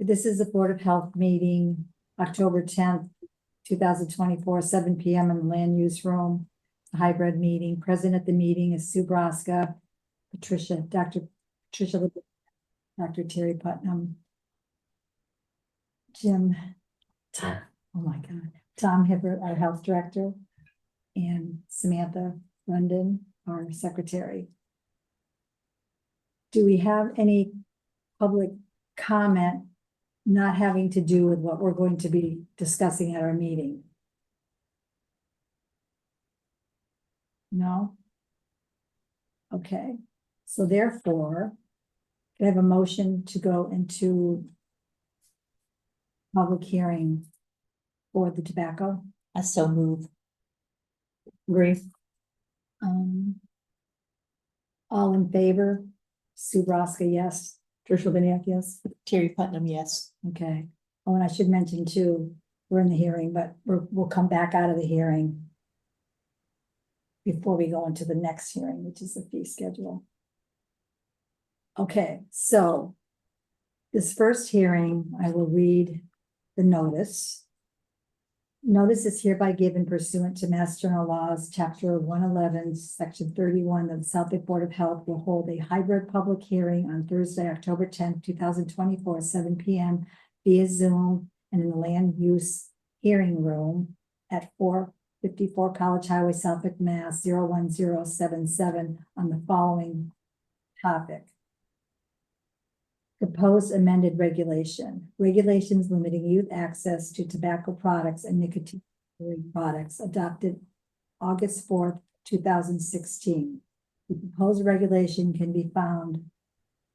This is the Board of Health meeting, October 10th, 2024, 7 PM in the Land Use Room. Hybrid meeting. Present at the meeting is Sue Braska, Dr. Patricia, Dr. Terry Putnam, Jim, oh my God, Tom Hibbert, our Health Director, and Samantha London, our Secretary. Do we have any public comment not having to do with what we're going to be discussing at our meeting? No? Okay, so therefore, can I have a motion to go into public hearing for the tobacco? I so move. Agree. All in favor? Sue Braska, yes. Tricia Beniak, yes. Terry Putnam, yes. Okay. Oh, and I should mention too, we're in the hearing, but we'll come back out of the hearing before we go into the next hearing, which is the fee schedule. Okay, so this first hearing, I will read the notice. Notice is hereby given pursuant to Mass General Laws, Chapter 111, Section 31 of the Southwick Board of Health will hold a hybrid public hearing on Thursday, October 10th, 2024, 7 PM via Zoom and in the Land Use Hearing Room at 454 College Highway, Southwick, Mass. 01077 on the following topic. Proposed amended regulation. Regulations limiting youth access to tobacco products and nicotine products adopted August 4th, 2016. The proposed regulation can be found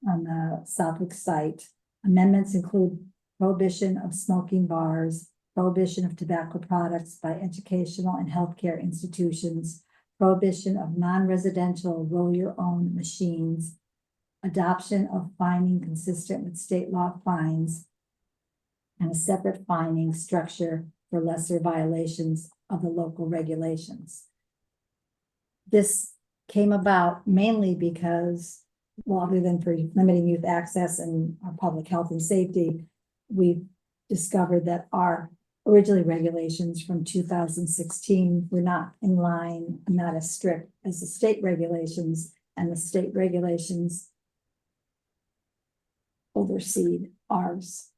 on the Southwick site. Amendments include prohibition of smoking bars, prohibition of tobacco products by educational and healthcare institutions, prohibition of non-residential roll-your-own machines, adoption of fining consistent with state law fines, and a separate fining structure for lesser violations of the local regulations. This came about mainly because, well, other than for limiting youth access and our public health and safety, we've discovered that our originally regulations from 2016 were not in line, not as strict as the state regulations, and the state regulations oversee ours.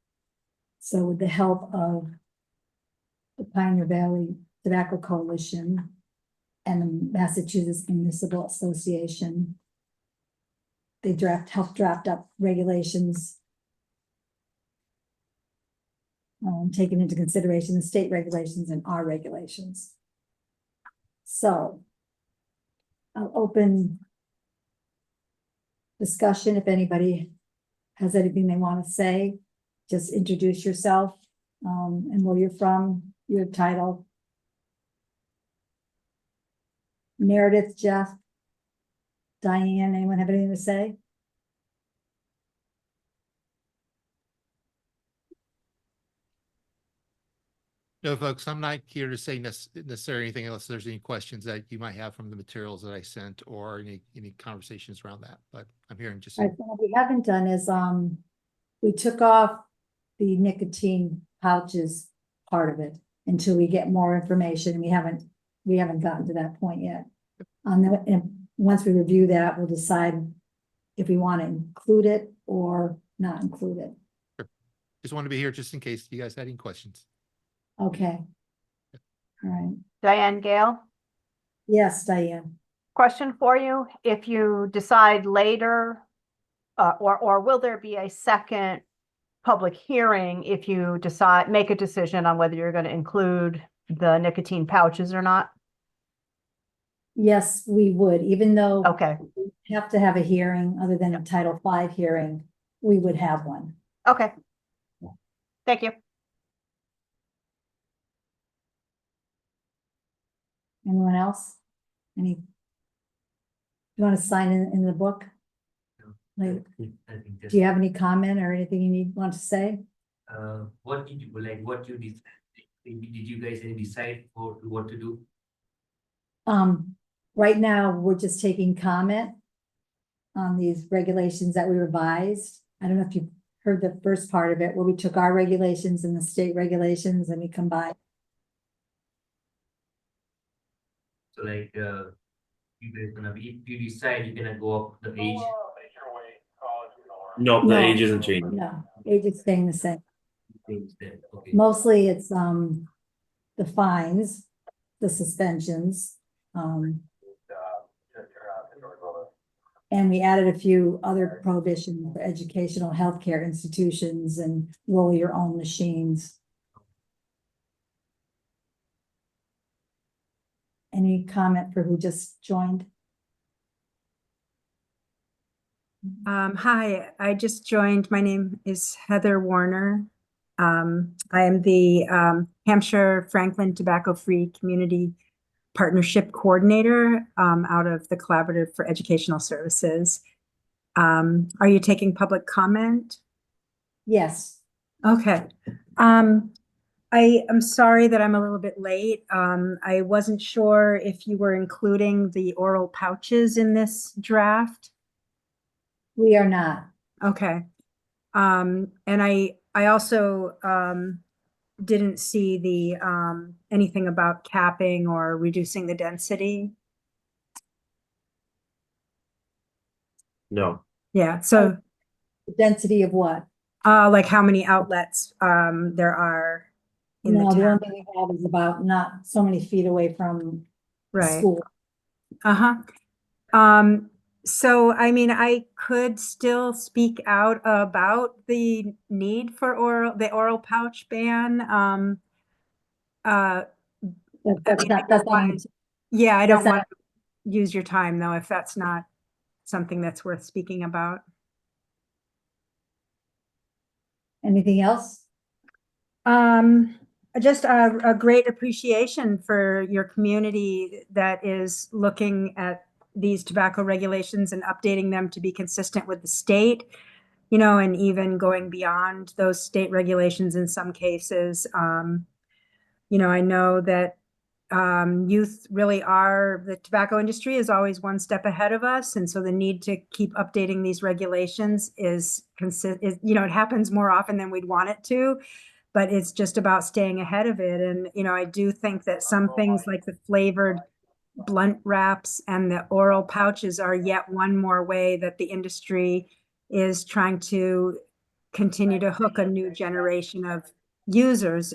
So with the help of the Pioneer Valley Tobacco Coalition and the Massachusetts Municipal Association, they helped draft up regulations, taking into consideration the state regulations and our regulations. So I'll open discussion. If anybody has anything they want to say, just introduce yourself, and where you're from, your title. Meredith, Jeff, Diane, anyone have anything to say? No, folks, I'm not here to say necessarily anything unless there's any questions that you might have from the materials that I sent or any conversations around that, but I'm here and just. Right, what we haven't done is, we took off the nicotine pouches part of it until we get more information, and we haven't gotten to that point yet. And once we review that, we'll decide if we want to include it or not include it. Sure. Just want to be here just in case you guys had any questions. Okay. All right. Diane Gale, Yes, Diane. question for you. If you decide later, or will there be a second public hearing if you make a decision on whether you're going to include the nicotine pouches or not? Yes, we would, even though Okay, we have to have a hearing other than a Title V hearing, we would have one. okay. Thank you. Anyone else? You want to sign in the book? Like, I think do you have any comment or anything you want to say? what did you decide? Did you guys decide what to do? Right now, we're just taking comment on these regulations that we revised. I don't know if you heard the first part of it, where we took our regulations and the state regulations and we combined. So like, you guys gonna be, if you decide you're gonna go up the age, No, the No. age isn't changing. No, age is staying the same. things then, okay. Mostly it's, the fines, the suspensions, and we added a few other prohibitions for educational healthcare institutions and roll your own machines. Any comment for who just joined? Hi, I just joined. My name is Heather Warner. I am the Hampshire Franklin Tobacco Free Community Partnership Coordinator out of the Collaborative for Educational Services. Are you taking public comment? Yes, Okay. I am sorry that I'm a little bit late. I wasn't sure if you were including the oral pouches in this draft. we are not. Okay. And I also didn't see the anything about capping or reducing the density. No, Yeah, so The density of what? like how many outlets there are in No, the the town. only thing we have is about not so many feet away from Right. school. Uh-huh. So I mean, I could still speak out about the need for the oral pouch ban. That's I mean, not, that's not, otherwise- Yeah, I don't That's want to use your time though, if that's not something that's worth speaking about. anything else? Just a great appreciation for your community that is looking at these tobacco regulations and updating them to be consistent with the state, you know, and even going beyond those state regulations in some cases. You know, I know that youth really are, the tobacco industry is always one step ahead of us. And so the need to keep updating these regulations is, you know, it happens more often than we'd want it to, but it's just about staying ahead of it. And, you know, I do think that some things like the flavored blunt wraps and the oral pouches are yet one more way that the industry is trying to continue to hook a new generation of users,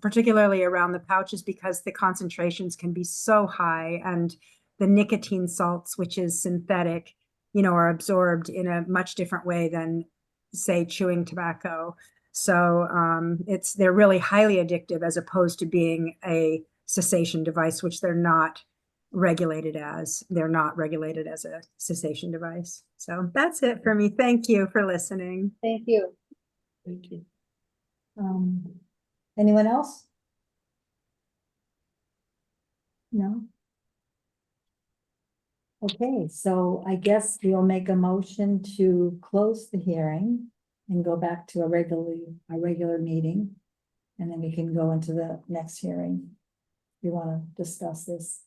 particularly around the pouches, because the concentrations can be so high and the nicotine salts, which is synthetic, you know, are absorbed in a much different way than, say, chewing tobacco. So they're really highly addictive as opposed to being a cessation device, which they're not regulated as. They're not regulated as a cessation device. So that's it for me. Thank you for listening. Thank you. Thank you. Anyone else? No? Okay, so I guess we'll make a motion to close the hearing and go back to a regular meeting. And then we can go into the next hearing. We want to discuss this.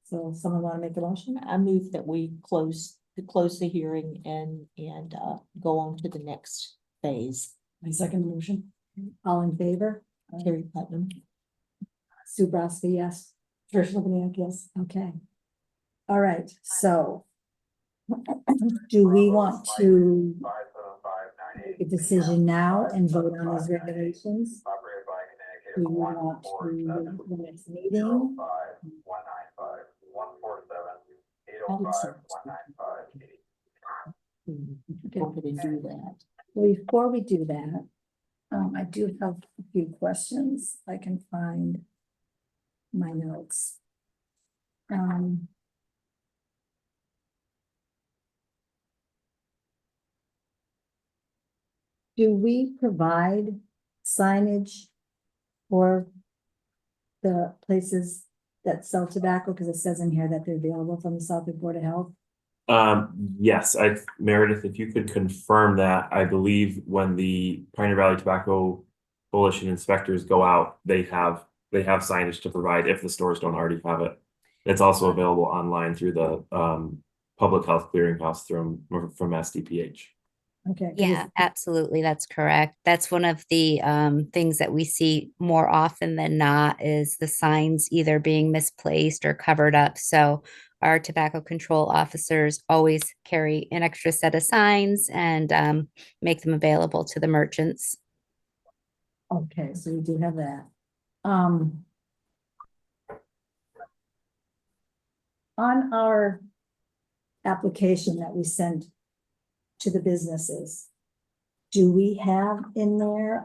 So someone want to make a motion? I move that we close the hearing and go on to the next phase. My second motion. All in favor? Terry Putnam. Sue Brodsky, yes. Trish Liveniak, yes. Okay. All right, so do we want to make a decision now and vote on these regulations? Do we want to wait for the next meeting? I would say go ahead and do that. Well, before we do that, I do have a few questions. I can find my notes. Do we provide signage for the places that sell tobacco? Because it says in here that they're available from the Southwick Board of Health. yes, Meredith, if you could confirm that, I believe when the Pioneer Valley Tobacco Coalition inspectors go out, they have signage to provide if the stores don't already have it. It's also available online through the Public Health Clearinghouse from SDPH. Okay. 'cause Yeah, absolutely. That's correct. That's one of the things that we see more often than not is the signs either being misplaced or covered up. So our tobacco control officers always carry an extra set of signs and make them available to the merchants. Okay, so we do have that. On our application that we send to the businesses, do we have in there,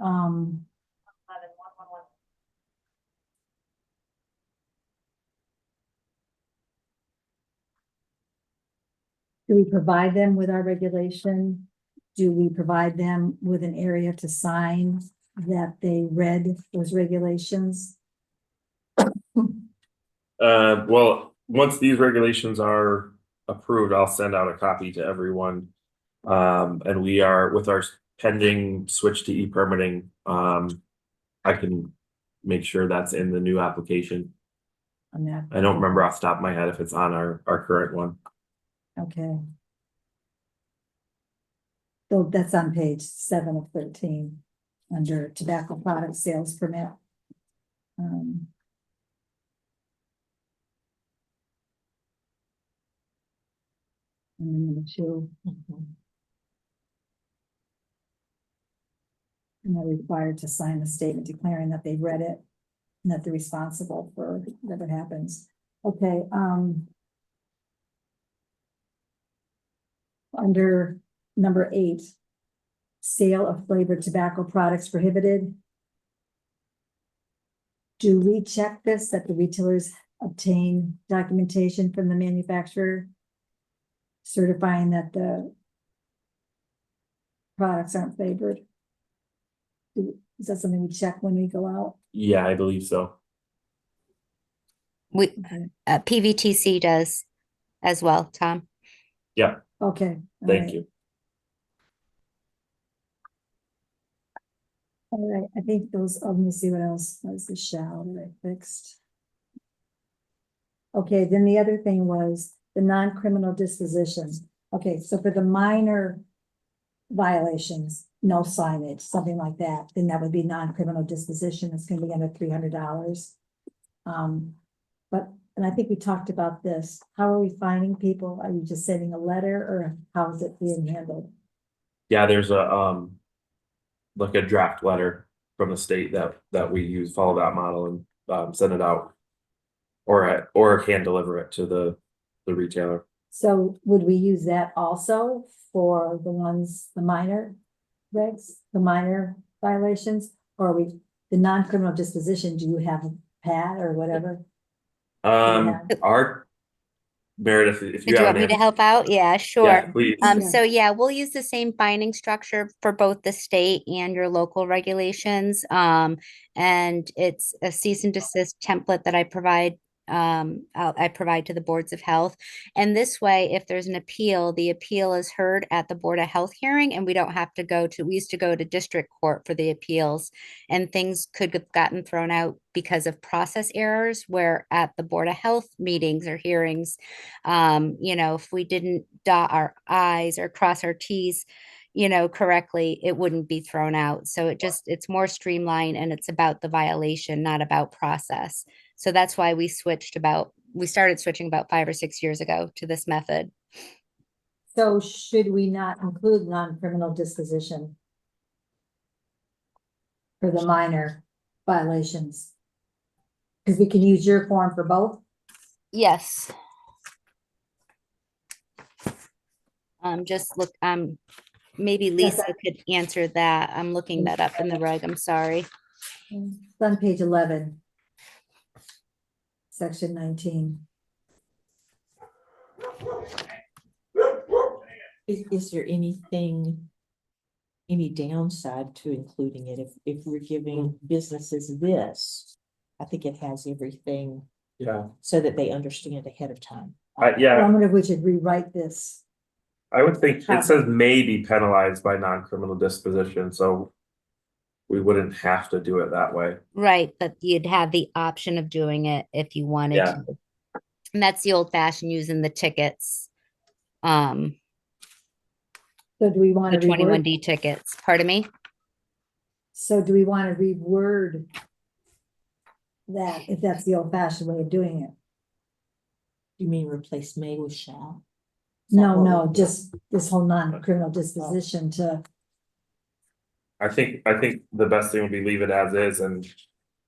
do we provide them with our regulation? Do we provide them with an area to sign that they read those regulations? Well, once these regulations are approved, I'll send out a copy to everyone. And we are with our pending switch to e-permitting, I can make sure that's in the new application. On that, I don't remember off the top of my head if it's on our current one. okay. So that's on page 7 of 13, under tobacco product sales permit. And then number 2, and they're required to sign a statement declaring that they read it and that they're responsible for whatever happens. Okay, under number 8, sale of flavored tobacco products prohibited. Do we check this, that the retailers obtain documentation from the manufacturer certifying that the products aren't flavored? Is that something we check when we go out? Yeah, I believe so. We Okay, PVTC does as well, Tom. Yeah, okay. all thank right. you. All right, I think those, let me see what else was the shall that I fixed. Okay, then the other thing was the non-criminal disposition. Okay, so for the minor violations, no signage, something like that, then that would be non-criminal disposition. It's gonna be under $300. But, and I think we talked about this. How are we finding people? Are you just sending a letter or how is it being handled? Yeah, there's a like a draft letter from the state that we use, follow that model and send it out. Or hand deliver it to the retailer. So would we use that also for the ones, the minor regs, the minor violations? Or are we, the non-criminal disposition, do you have a pad or whatever? Our Meredith, if Did you you have want an me to answer, help out? Yeah, sure. yeah, please. Yeah. So yeah, we'll use the same binding structure for both the state and your local regulations. And it's a cease and desist template that I provide to the boards of health. And this way, if there's an appeal, the appeal is heard at the Board of Health hearing, and we don't have to we used to go to district court for the appeals, and things could have gotten thrown out because of process errors, where at the Board of Health meetings or hearings, if we didn't dot our I's or cross our T's, correctly, it wouldn't be thrown out. So it's more streamlined, and it's about the violation, not about process. So that's why we started switching about 5 or 6 years ago to this method. So should we not include non-criminal disposition for the minor violations? Because we can use your form for both? Yes. Maybe Lisa could answer that. I'm looking that up in the reg. I'm sorry. It's on page 11. Section 19. Is there any downside to including it if we're giving businesses this? I think it has everything Yeah, so that they understand ahead of time. I yeah, wonder if we should rewrite this. I would think it says may be penalized by non-criminal disposition, so we wouldn't have to do it that way. Right, but you'd have the option of doing it if you wanted Yeah. to. And that's the old fashioned using the tickets. So do we want The to reword? 21D tickets. Pardon me? So do we want to reword that if that's the old fashioned way of doing it? You mean replace may with shall? Is that No, what no, we're- just this whole non-criminal disposition to, I think the best thing would be leave it as is, and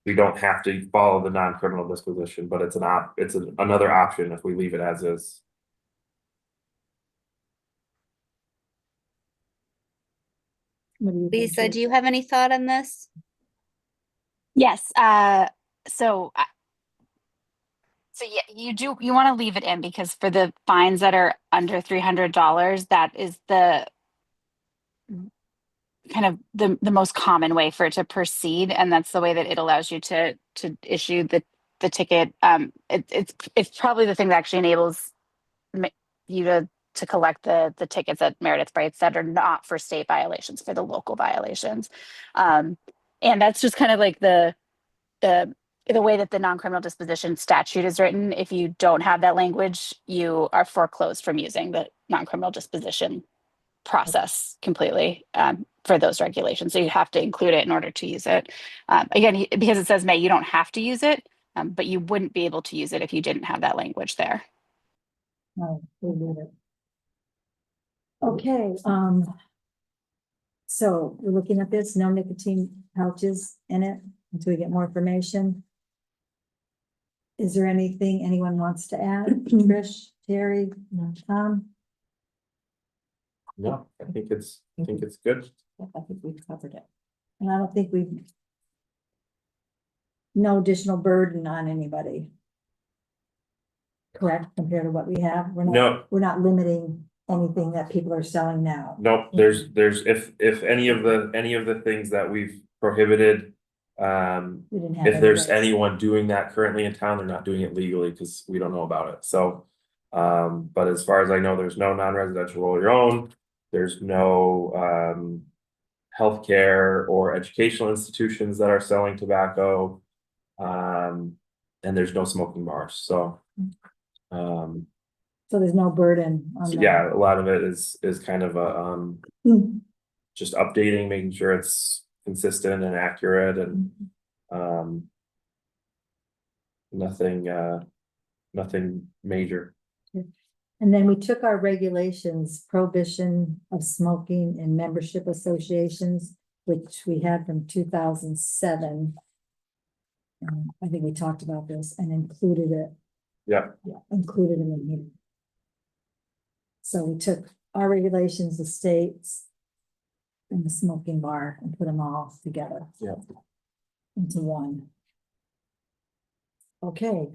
we don't have to follow the non-criminal disposition, but it's another option if we leave it as is. what do you think? Lisa, Trish? do you have any thought on this? Yes, so so yeah, you want to leave it in because for the fines that are under $300, that is the kind of the most common way for it to proceed, and that's the way that it allows you to issue the ticket. It's probably the thing that actually enables you to collect the tickets at Meredith Brights that are not for state violations, for the local violations. And that's just kind of like the way that the non-criminal disposition statute is written. If you don't have that language, you are foreclosed from using the non-criminal disposition process completely for those regulations. So you have to include it in order to use it. Again, because it says may, you don't have to use it, but you wouldn't be able to use it if you didn't have that language there. No, we'll leave it. Okay, so we're looking at this, no nicotine pouches in it until we get more information. Is there anything anyone wants to add? Trish, Terry, Tom? No, I think it's good. I think we've covered it. And I don't think we. No additional burden on anybody. Correct, compared to what we have? No. We're not limiting anything that people are selling now. Nope, there's, if any of the things that we've prohibited, We didn't have. if there's anyways. anyone doing that currently in town, they're not doing it legally, because we don't know about it, so. But as far as I know, there's no non-residential roll your own, there's no, healthcare or educational institutions that are selling tobacco. And there's no smoking bars, so. So there's no burden on them. Yeah, a lot of it is kind of a, Mm. just updating, making sure it's consistent and accurate and, nothing major. And then we took our regulations, prohibition of smoking in membership associations, which we had from 2007. I think we talked about this and included it. Yeah. Yeah, included them in here. So we took our regulations, the states, and the smoking bar and put them all together. Yeah. Into one. Okay,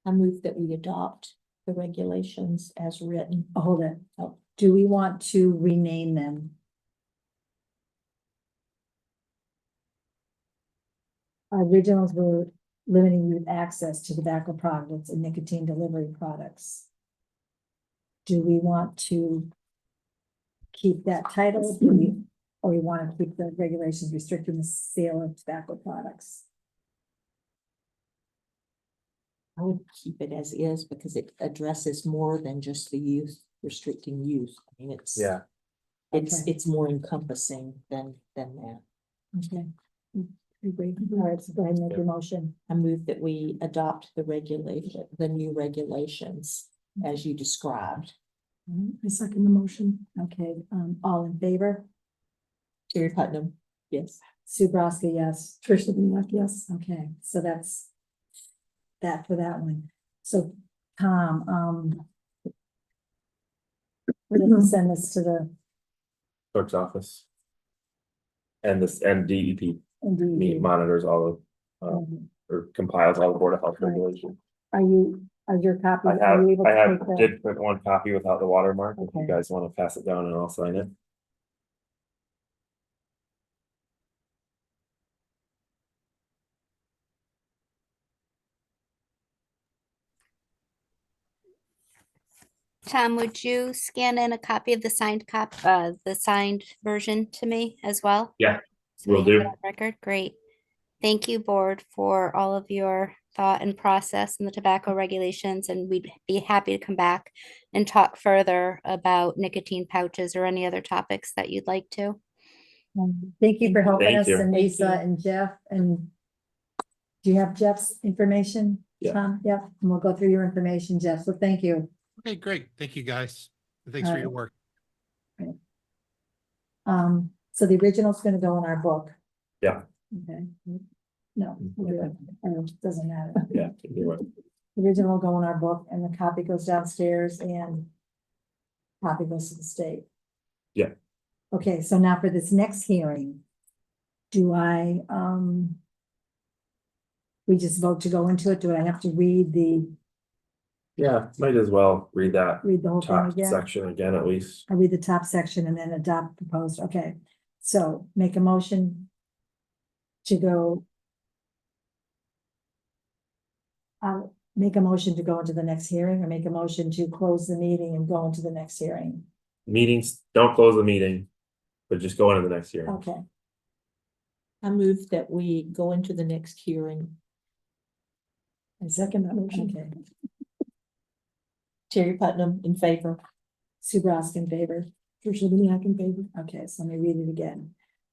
I move that we adopt the regulations as written. hold it. Do we want to rename them? Our originals were limiting youth access to tobacco products and nicotine delivery products. Do we want to keep that title, or we want to keep the regulations restricting the sale of tobacco products? I would keep it as is because it addresses more than just the youth, restricting youth. I mean, it's. Yeah. It's, Okay. it's more encompassing than that. Okay. Agree. All right, so go ahead and make your motion. I move that we adopt the new regulations as you described. I second the motion. Okay, all in favor? Terry Putnam, yes. Sue Broska, yes. Tricia Benoit, yes. Okay, so that's that for that one. So, Tom, we're gonna send this to the Clerk's office. And DEP NDE. monitors all of, or compiles all the Board of Health Right. regulations. Are your copies, I are you able I to take the? did print one copy without the watermark, if you Okay. guys wanna pass it down and I'll sign it. Tom, would you scan in a copy of the signed version to me as well? Yeah, So we will have it do. on record, great. Thank you, board, for all of your thought and process in the tobacco regulations, and we'd be happy to come back and talk further about nicotine pouches or any other topics that you'd like to. Thank you for helping Thank us, you. and Thank Lisa you. and Jeff, and do you have Jeff's information? Yeah. Tom? Yep, and we'll go through your information, Jeff, so thank you. Okay, great. Thank you, guys. Thanks for your Alright. work. So the original's gonna go in our book. Yeah. Okay. No, it doesn't matter. Yeah. you're right. The original will go in our book and the copy goes downstairs and copy goes to the state. Yeah. Okay, so now for this next hearing, do I, we just vote to go into it? Do I have to read Yeah, might as well read that the whole thing top again? section again at least. I read the top section and then adopt proposed, okay. So make a motion to go. Make a motion to go into the next hearing, or make a motion to close the meeting and go into the next hearing. Meetings, don't close the meeting, but just go into the next hearing. Okay, I move that we go into the next hearing. and second that motion, okay. Terry Putnam in favor. Sue Brosk in favor. Tricia Beniak in favor. Okay, so let me read it again.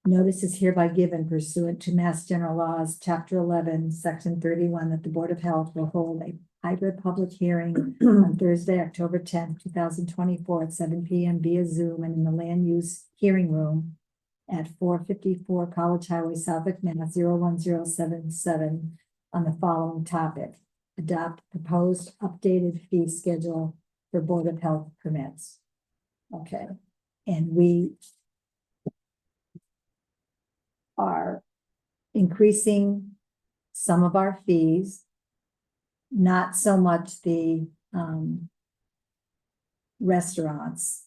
Notice is hereby given pursuant to Mass General Laws, Chapter 11, Section 31, that the Board of Health will hold a hybrid public hearing on Thursday, October 10th, 2024 at 7 p.m. via Zoom and in the Land Use Hearing Room at 454 College Highway, Southwick, Mass. 01077 on the following topic. Adopt proposed updated fee schedule for Board of Health permits. Okay, and we are increasing some of our fees. Not so much the restaurants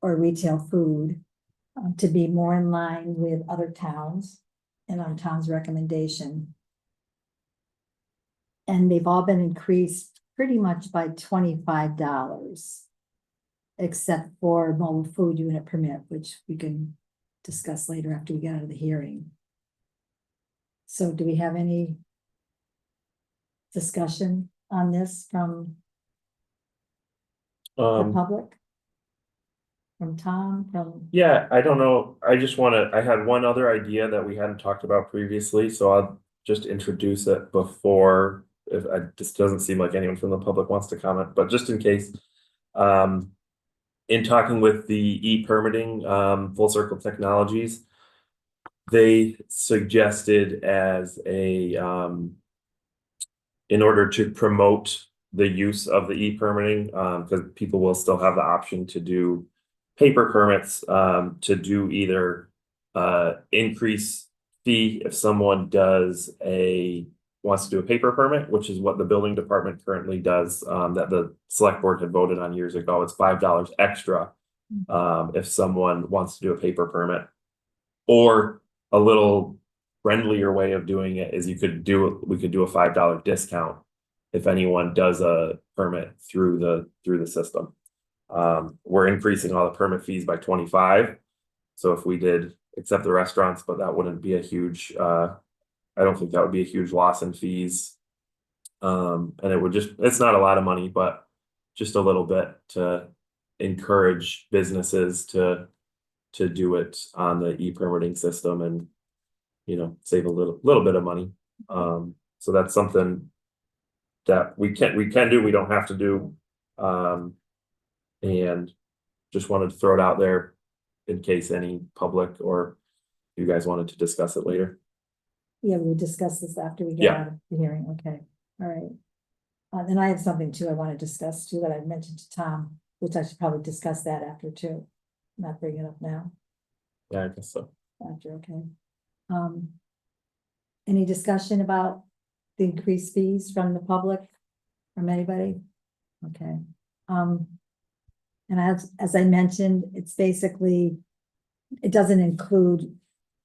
or retail food to be more in line with other towns and on town's recommendation. And they've all been increased pretty much by $25, except for mobile food unit permit, which we can discuss later after we get out of the hearing. So do we have any discussion on this from the public? From Tom, from, Yeah, I don't know. I just wanna, I had one other idea that we hadn't talked about previously, so I'll just introduce it before. If this doesn't seem like anyone from the public wants to comment, but just in case. In talking with the e-permitting, Full Circle Technologies. They suggested as a, in order to promote the use of the e-permitting, because people will still have the option to do paper permits, to do either increase fee if someone wants to do a paper permit, which is what the building department currently does, that the select board had voted on years ago. It's $5 extra if someone wants to do a paper permit. Or a little friendlier way of doing it is we could do a $5 discount if anyone does a permit through the system. We're increasing all the permit fees by 25. So if we did accept the restaurants, but that wouldn't be a huge, I don't think that would be a huge loss in fees. And it would it's not a lot of money, but just a little bit to encourage businesses to do it on the e-permitting system and, save a little bit of money. So that's something that we can do, we don't have to do. And just wanted to throw it out there in case any public or you guys wanted to discuss it later. yeah, we'll discuss this after we get Yeah. out of the hearing, okay, all right. And I have something too I want to discuss too that I mentioned to Tom, which I should probably discuss that after too. Not bring it up now, Yeah, I guess so. after, okay. Any discussion about the increased fees from the public, from anybody? Okay, and as I mentioned, it's basically, it doesn't include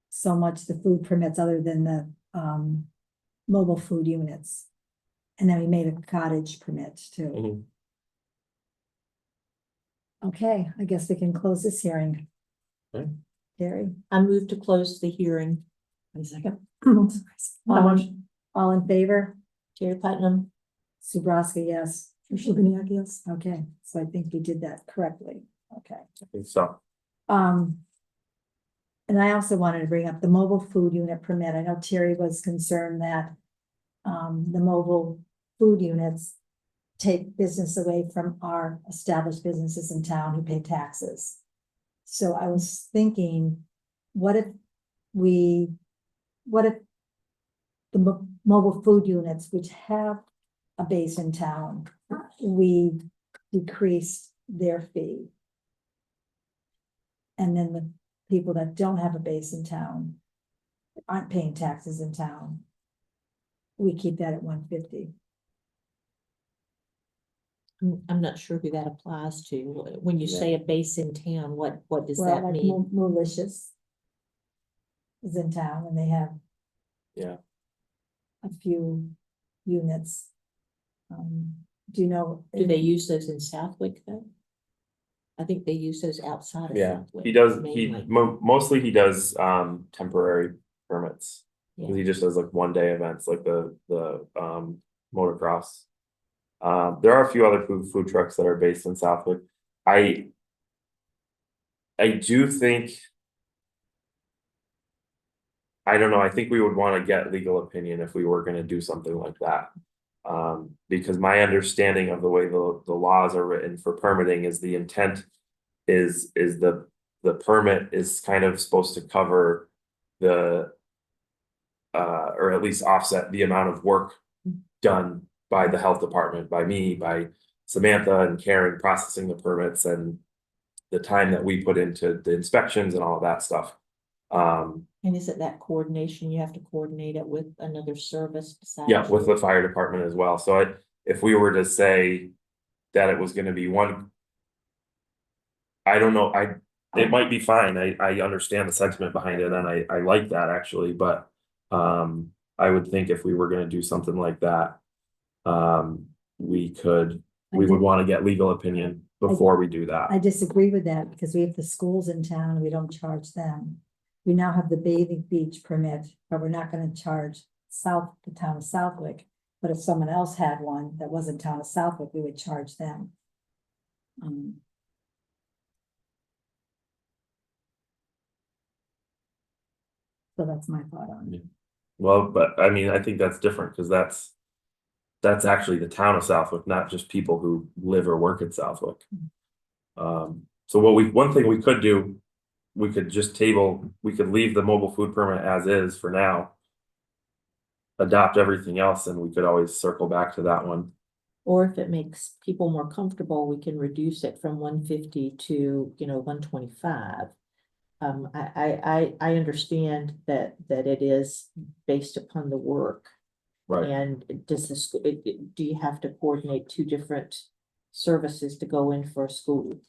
so much the food permits other than the, mobile food units. And then we made a cottage permit too. Mhm. Okay, I guess we can close this hearing. Okay. Gary, I move to close the hearing. second. Motion. All in favor? Terry Putnam, Sue Broska, yes. Tricia yes. Okay, so I think we did that correctly. Okay. I think so. And I also wanted to bring up the mobile food unit permit. I know Terry was concerned that the mobile food units take business away from our established businesses in town who pay taxes. So I was thinking, what if the mobile food units, which have a base in town, we decreased their fee? And then the people that don't have a base in town aren't paying taxes in town, we keep that at 150. I'm not sure who that applies to. When you say a base in town, what does Well, that like mean? Malicious is in town and they have Yeah. a few units. Do you know? Do they use those in Southwick though? I think they use those outside of Yeah, Southwick. he does, mainly. mostly he does, temporary permits. 'Cause Yeah. he just does like one day events, like the motocross. There are a few other food trucks that are based in Southwick. I do think. I don't know, I think we would want to get legal opinion if we were gonna do something like that. Because my understanding of the way the laws are written for permitting is the intent is the permit is kind of supposed to cover the or at least offset the amount of work done by the health department, by me, by Samantha and Karen processing the permits and the time that we put into the inspections and all of that stuff. And is it that coordination? You have to coordinate it with another service besides? Yeah, with the fire department as well. So if we were to say that it was gonna be one. I don't know, it might be fine. I understand the sentiment behind it and I like that actually, but. I would think if we were gonna do something like that. We would wanna get legal opinion before we do I that. disagree with that because we have the schools in town, we don't charge them. We now have the bathing beach permit, but we're not gonna charge the town of Southwick. But if someone else had one that wasn't town of Southwick, we would charge them. So that's my thought on it. Well, but I mean, I think that's different, cause that's actually the town of Southwick, not just people who live or work in Southwick. So one thing we could do, we could just we could leave the mobile food permit as is for now. Adopt everything else and we could always circle back to that one. Or if it makes people more comfortable, we can reduce it from 150 to, 125. I understand that it is based upon the work. Right, And does the school, do you have to coordinate two different services to go in for a school?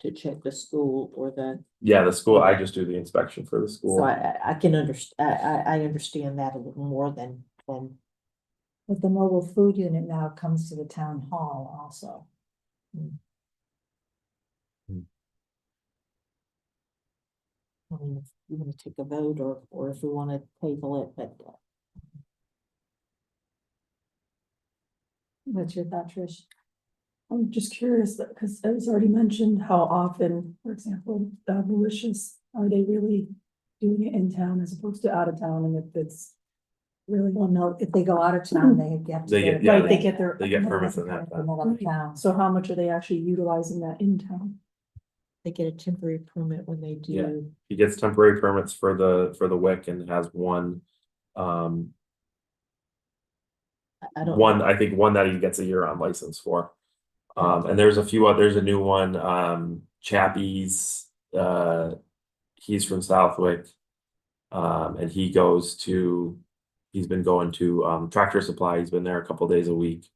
To check the school or the, yeah, the school, I just do the inspection for the so school. I can understand, I understand that a little more than. But the mobile food unit now comes to the town hall also. I mean, if you want to take a vote or if we want to table it, but. What's your thought, Trish? I'm just curious that, because it was already mentioned how often, for example, Malicious, are they really doing it in town as opposed to out of town, and if it's really, Well, no, if they go out of town, they get. They get- right, they get their. They get permits in that. From out of town. So how much are they actually utilizing that in town? They get a temporary permit when they Yeah. do. He gets temporary permits for the WIC and has one. I don't. I think one that he gets a year-round license for. And there's a new one, Chappie's, he's from Southwick. And he's been going to, Tractor Supply, he's been there a couple days a week.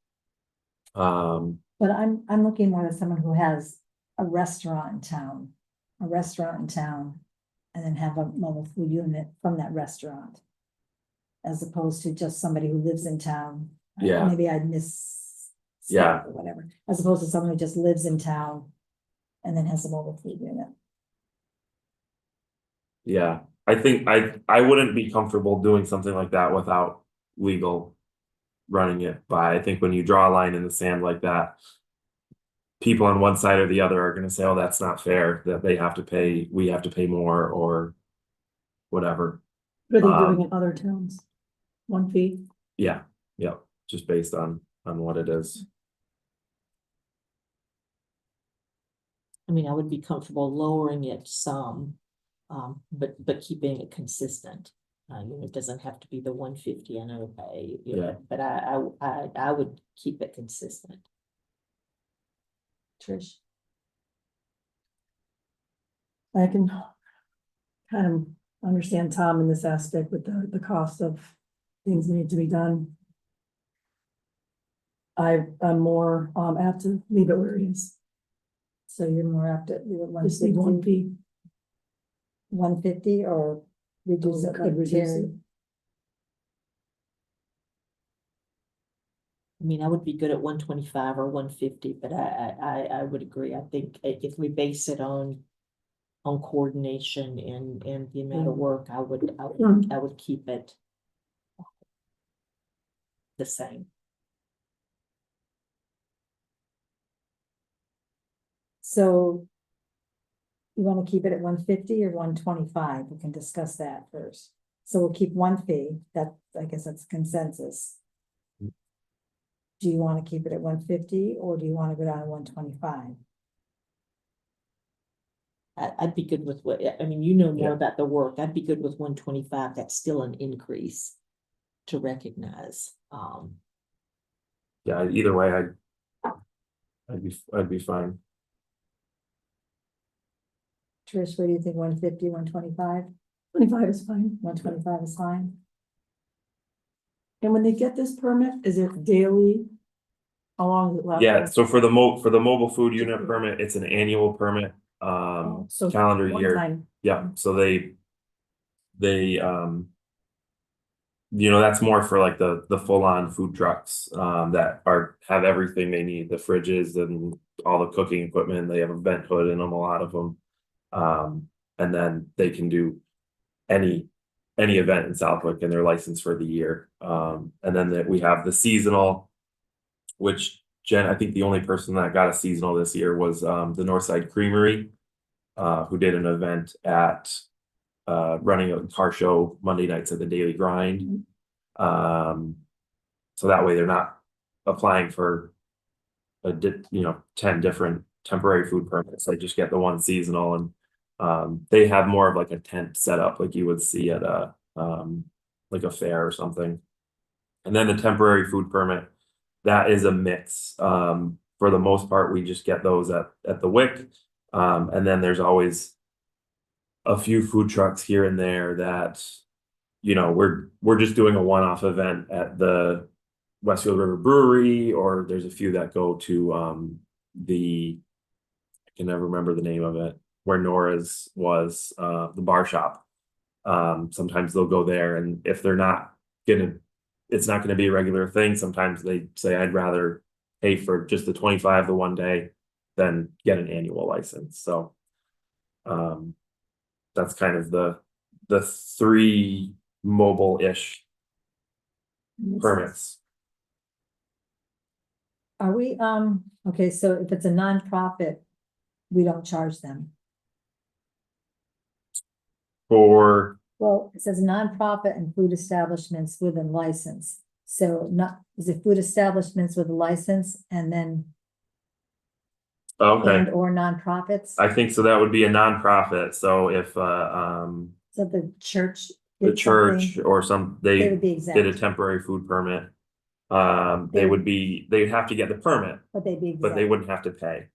But I'm looking more at someone who has a restaurant in town. And then have a mobile food unit from that restaurant. As opposed to just somebody who lives in town. Yeah. Maybe I'd miss. Yeah. Or whatever, as opposed to someone who just lives in town. And then has a mobile food unit. Yeah, I think I wouldn't be comfortable doing something like that without legal running it by. I think when you draw a line in the sand like that, people on one side or the other are gonna say, oh, that's not fair, that they have to pay, we have to pay more or whatever. What are they doing in other towns? 1 fee? Yeah, just based on what it is. I mean, I would be comfortable lowering it some, but keeping it consistent. It doesn't have to be the 150 and okay, but I would keep it consistent. Trish? I can kind of understand Tom in this aspect with the cost of things that need to be done. I'm more apt to leave it where it is. So you're more apt to leave it Just leave 1 fee. 150 or reduce it Could like reduce Terry? it. I mean, I would be good at 125 or 150, but I would agree. I think if we base it on coordination and the amount of work, I would keep it the same. So you want to keep it at 150 or 125? We can discuss that first. So we'll keep 1 fee. That, I guess that's consensus. Do you want to keep it at 150 or do you want to go down to 125? I'd be good with what, I mean, you know more Yeah. about the work. I'd be good with 125. That's still an increase to recognize. Yeah, either way, I'd be fine. Trish, what do you think? 150, 125? 25 is fine. 125 is fine. And when they get this permit, is it daily? How long does it last? Yeah, so for the mobile food unit permit, it's an annual permit, So calendar one year. time. Yeah, so they that's more for like the full-on food trucks that have everything they need, the fridges and all the cooking equipment. They have a vent hood in them, a lot of them. And then they can do any event in Southwick and they're licensed for the year. And then we have the seasonal, which Jen, I think the only person that got a seasonal this year was the Northside Creamery, who did an event at running a car show Monday nights at the Daily Grind. So that way they're not applying for 10 different temporary food permits. They just get the one seasonal, and they have more of like a tent setup like you would see at a like a fair or something. And then the temporary food permit, that is a mix. For the most part, we just get those at the WIC. And then there's always a few food trucks here and there that, we're just doing a one-off event at the Westfield River Brewery, or there's a few that go to I can never remember the name of it, where Nora's was, the bar shop. Sometimes they'll go there, and if they're not it's not gonna be a regular thing. Sometimes they say, I'd rather pay for just the 25 the one day than get an annual license. So that's kind of the 3 mobile-ish permits. Are we, okay, so if it's a nonprofit, we don't charge them. For Well, it says nonprofit and food establishments with a license. So is it food establishments with a license and then okay, or nonprofits? I think so. That would be a nonprofit. So if So the church. the did church something, or They they would be did a exempt, temporary food permit, They- they'd have to get the permit, but they'd be but they exempt. wouldn't have to pay.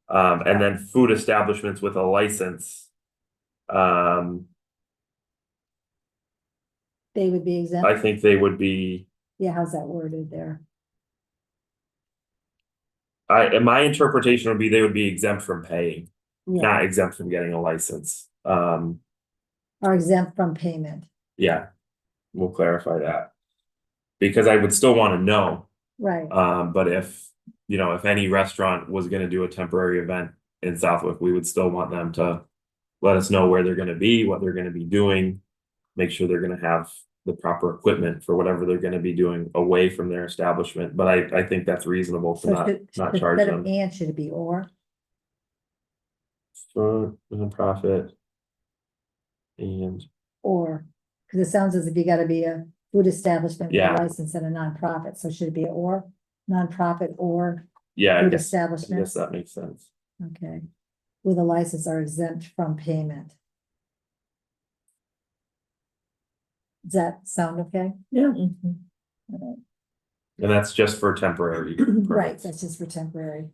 And then food establishments with a license, They would be I exempt. think they would be. Yeah, how's that worded there? And my interpretation would be they would be exempt from paying, Yeah, not exempt from getting a license. are exempt from payment, Yeah, we'll clarify that. Because I would still want to know, right? but if any restaurant was gonna do a temporary event in Southwick, we would still want them to let us know where they're gonna be, what they're gonna be doing. make sure they're gonna have the proper equipment for whatever they're gonna be doing away from their establishment, but I think that's reasonable to So not charge instead of them. and, should it be or? For nonprofit. And, Or, because it sounds as if you gotta be a food establishment with Yeah. a license and a nonprofit, so should it be or? Nonprofit or yeah, I food guess establishment? that makes sense. Okay, with a license are exempt from payment. Does that sound okay? Yeah. Mhm. Alright. And that's just for temporary. Right, permits. that's just for temporary.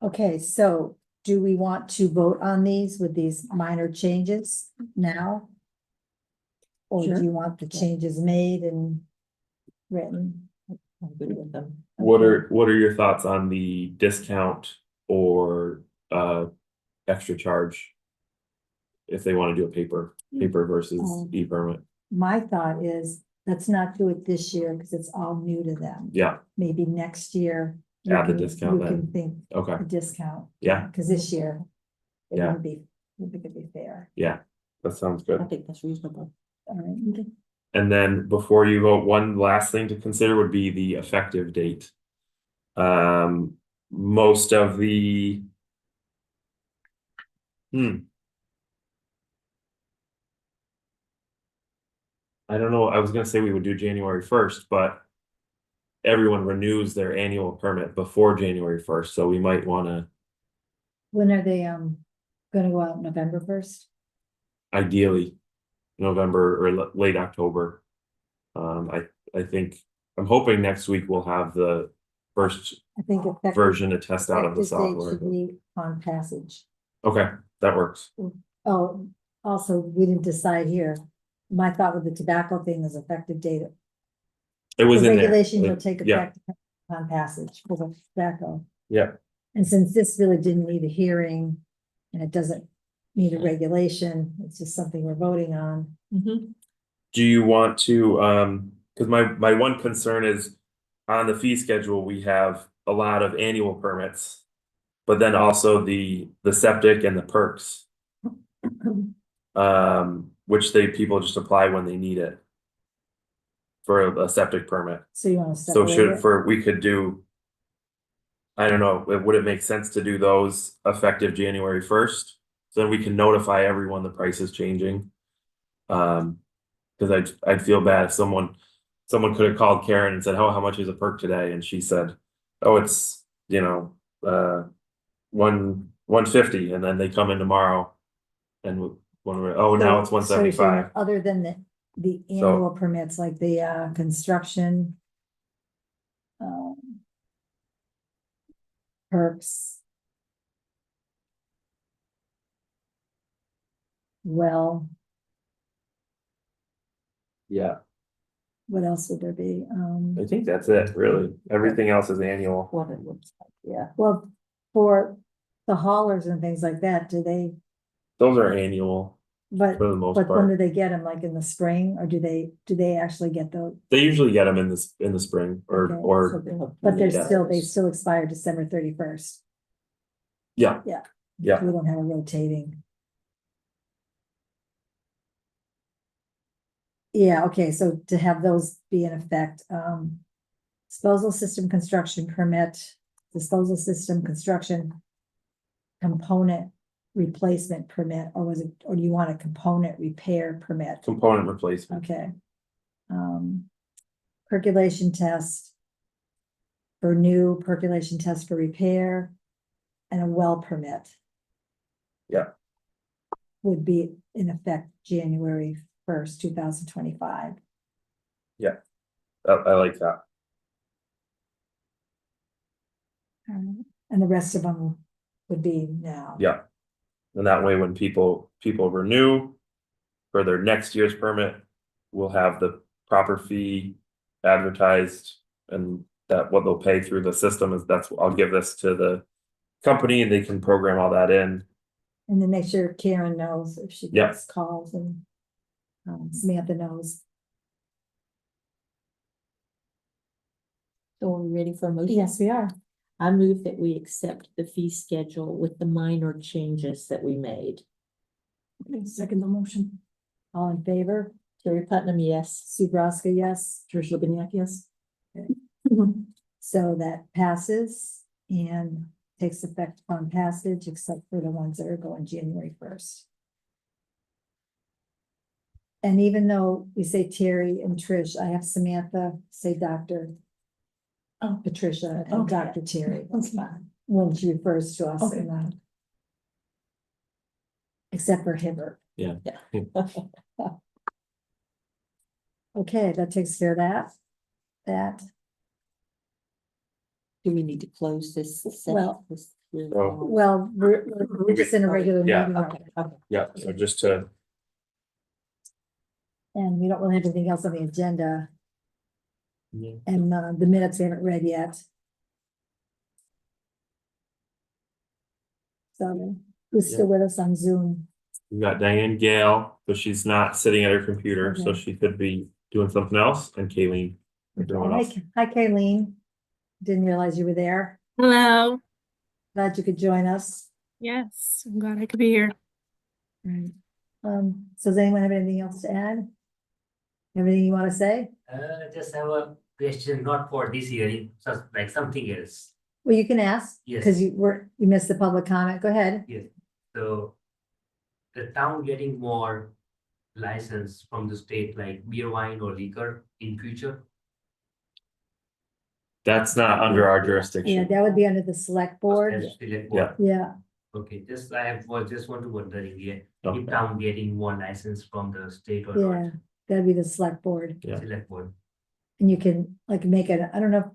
Okay, so do we want to vote on these with these minor changes now? Or do Sure. you want the changes made and written? I'm good with them. What Okay. what are your thoughts on the discount or extra charge? If they want to do a paper versus e-permit, My thought is, let's not do it this year because it's all new to them. yeah, Maybe next year. you Add the can- discount You can then. think okay, a discount. Yeah. Because this year. It Yeah. wouldn't be, I don't think it'd be fair. yeah, that sounds I good. think that's reasonable. All right. And then before you vote, one last thing to consider would be the effective date. Most of the. I don't know, I was gonna say we would do January 1st, but. Everyone renews their annual permit before January 1st, so we might wanna When are they, gonna go out November 1st? ideally. November or late October. I think, I'm hoping next week we'll have the first I think effective. version to test out of the effective date software. should be on passage. Okay, that works. Oh, also, we didn't decide here. My thought with the tobacco thing is effective date. It was The in there. regulations will take Yeah, effect on passage for the tobacco. yeah, And since this really didn't need a hearing and it doesn't need a regulation, it's just something we're voting on. Mhm. do you want to, cause my one concern is. On the fee schedule, we have a lot of annual permits. But then also the septic and the perks. Which people just apply when they need it. For a septic permit, So you want to so separate it? we could do. I don't know, would it make sense to do those effective January 1st? So then we can notify everyone the price is changing. Cause I'd feel bad if someone could have called Karen and said, oh, how much is a perk today? And she said, oh, it's, 150, and then they come in tomorrow. And when now it's So you're saying 175. other than the annual permits, like the construction. Perks. Well, Yeah, what else would there be? I think that's it, really. Everything else is annual. What it looks like, yeah. Well, for the haulers and things like that, do they, Those are annual but, for the most but when do part. they get them, like in the spring, or do they actually get those? They usually get them in the spring Okay, or But they're Yeah. they still expire December 31st. yeah, Yeah. Yeah. We don't have a rotating. Yeah, okay, so to have those be in effect, disposal system construction permit, disposal system construction. Component replacement permit, or do you want a component repair permit? component replacement. Okay. Percolation test. For new percolation test for repair. And a well permit. Yeah. Would be in effect January 1st, 2025. I like that. And the rest of them would be now. Yeah. And that way, when people renew for their next year's permit, we'll have the proper fee advertised, and that what they'll pay through the system is I'll give this to the company and they can program all that in. And then make sure Karen knows if she Yeah. gets calls, and Samantha knows. So are we ready for a motion? Yes, we are. I move that we accept the fee schedule with the minor changes that we made. Okay, second the motion. All in favor? Terry Putnam, yes. Sue Braska, yes. Trish Libbeniak, yes. So that passes and takes effect upon passage, except for the ones that are going January 1st. And even though we say Terry and Trish, I have Samantha say Dr. Oh. Patricia and Okay. Dr. Terry. That's Okay. fine. When she refers to us Okay. in that. Except for Hibbert. Yeah. Okay, that takes care of that. That, Do we need to close this? session? Well- This- Oh. well, we're just in a regular Yeah. meeting. Okay, okay. Yeah, so just to, And we don't really have anything else on the agenda. yeah. And the minutes we haven't read yet. So who's still with us on Zoom? We got Diane Gale, but she's not sitting at her computer, so Okay. she could be doing something else, and Kayleen. Everyone else. Hi, Kayleen. Didn't realize you were there. Hello. Glad you could join us. Yes, I'm glad I could be here. Right. So does anyone have anything else to add? Everything you want to say? Just have a question, not for this hearing, just like something else. Well, you can ask, Yes. because you missed the public comment. Go ahead. Yes, so the town getting more license from the state, like beer, wine or liquor in future? That's not under our Yeah, jurisdiction. that would be under the select board. As select Yeah. board. Yeah, Okay, just was just want to wondering, yeah, Okay. if town getting more license from the state or yeah, not, that'd be the select board. Yeah. select board. And you can like make it, I don't know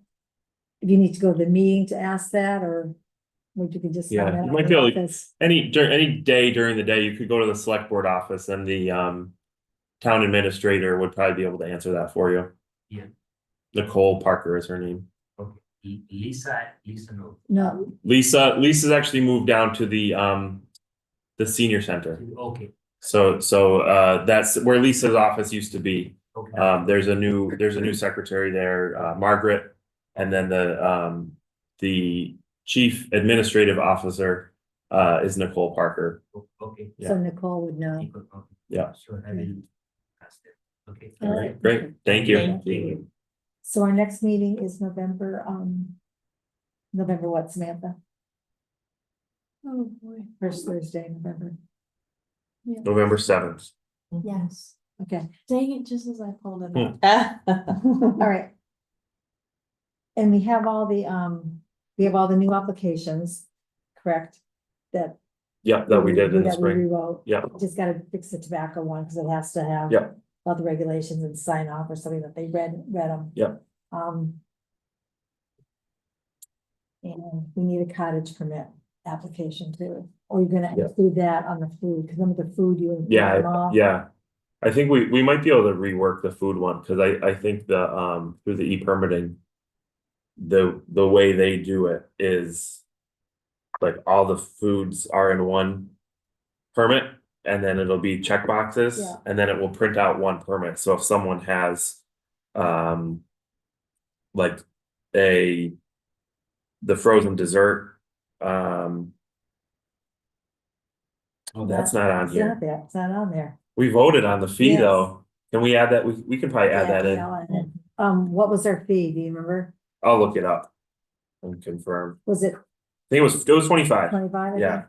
if you need to go to the meeting to ask that, or what you could just. Yeah, find out you in might the be able to- office. Any day during the day, you could go to the select board office and the town administrator would probably be able to answer that for you. Yeah. Nicole Parker is her name. Okay, Lisa, no, No, Lisa's actually moved down to the senior center. okay, So that's where Lisa's office used to be. okay. There's a new secretary there, Margaret, and then the chief administrative officer is Nicole Parker. Okay. so Nicole would know. Okay. Yeah. Sure, I will ask them, okay. All right. Great, thank you. Thank you. So our next meeting is November what, Samantha? Oh, boy. First Thursday, in November. November 7th. Yes. Okay, Dang it, just as I pulled it up. all right. And we have all the new applications, correct? That. Yep, that we did in the that we spring. rewrote. Yep. Just gotta fix the tobacco one, because it has to have. Yep. All the regulations and sign off or something that they read them. Yep. And we need a cottage permit application too, or you're gonna Yep. include that on the food, because remember the food you. include them Yeah, all? yeah. I think we might be able to rework the food one, because I think through the e-permitting. The way they do it is. Like all the foods are in one permit, and then it'll be check boxes, Yeah. and then it will print out one permit, so if someone has. Like the frozen dessert, oh, that's not on It's here. not there, it's not on there. We voted on the fee Yes. though. Can we add that? We can probably add Yeah, that in. yeah, I'll add it. What was our fee, do you remember? I'll look it up. And confirm. Was it I think it was 25. 25? Yeah.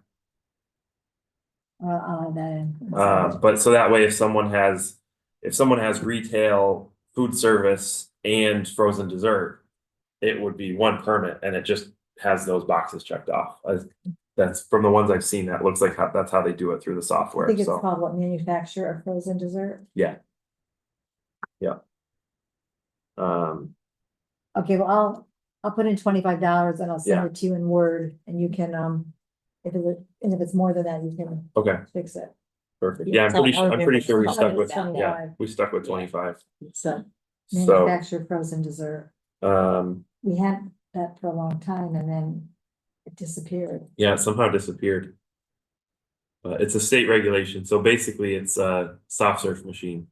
I'll add that in. But so that way, if someone has retail, food service and frozen dessert. It would be one permit and it just has those boxes checked off. That's from the ones I've seen, that looks like that's how they do it through the I software, think it's so, called what, manufacturer of frozen dessert? yeah. Yeah. Okay, well, I'll put in $25 and I'll send Yeah. it to you in Word and you can, if it's more than that, you can Okay, fix it. perfect. Yeah, Yeah, so I'm pretty sure we I'll stuck do with, 25. we stuck with 25. So, So, Manufacturer frozen dessert. um, We had that for a long time and then it disappeared. yeah, it somehow disappeared. It's a state regulation, so basically it's a soft serve machine.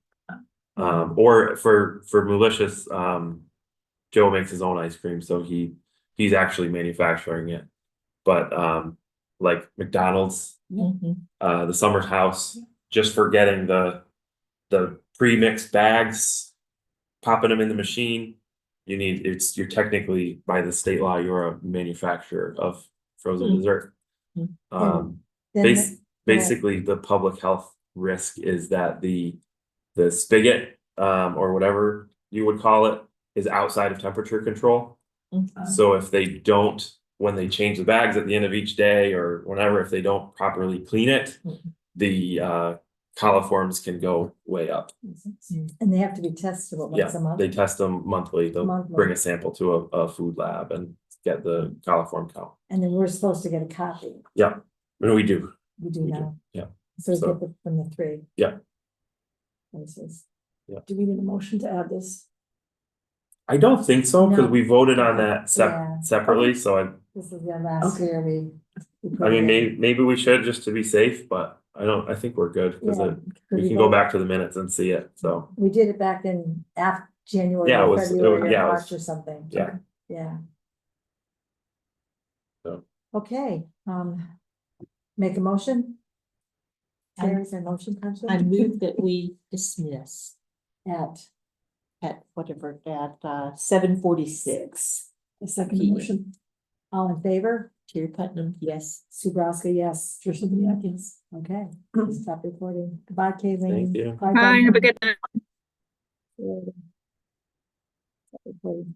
Or for malicious, Joe makes his own ice cream, so he's actually manufacturing it. But like McDonald's, mhm. the Summer House, just for getting the pre-mixed bags, popping them in the machine. You're technically, by the state law, you're a manufacturer of frozen Mhm. dessert. Mhm. Then Bas- the- basically, the public health risk is that the spigot, or whatever you would call it, is outside of temperature control. So if they don't, when they change the bags at the end of each day or whenever, if they don't properly clean it, Mhm. the coliforms can go way up. And they have to be testable Yeah, once a month. they test them monthly. They'll Monthly. bring a sample to a food lab and get the coliform count. And then we're supposed to get a copy. Yeah, and we do. We do We do, now. yeah. So we So- get it from the three. Yeah. Places. Do we need a motion to add this? I don't think so, because No. we voted on that Yeah. separately, so This is the last Okay. year we. I mean, maybe we should just to be safe, but I think we're good, because we can go back to the minutes and see it, so. We did it back in after January, Yeah, it or was- it February, was- or yeah, it March was- or something. Yeah. Yeah. So. Okay, make a motion? I- Carrie's a motion person? I move that we dismiss At, at whatever, at 7:46. A second PM. motion, all in favor? Terry Putnam, yes. Sue Broska, yes. Tricia Beniak, yes. Okay, stop recording. Goodbye, Kayleen. Thank you. Bye, Bye, have a Duncan. good night. Stop recording.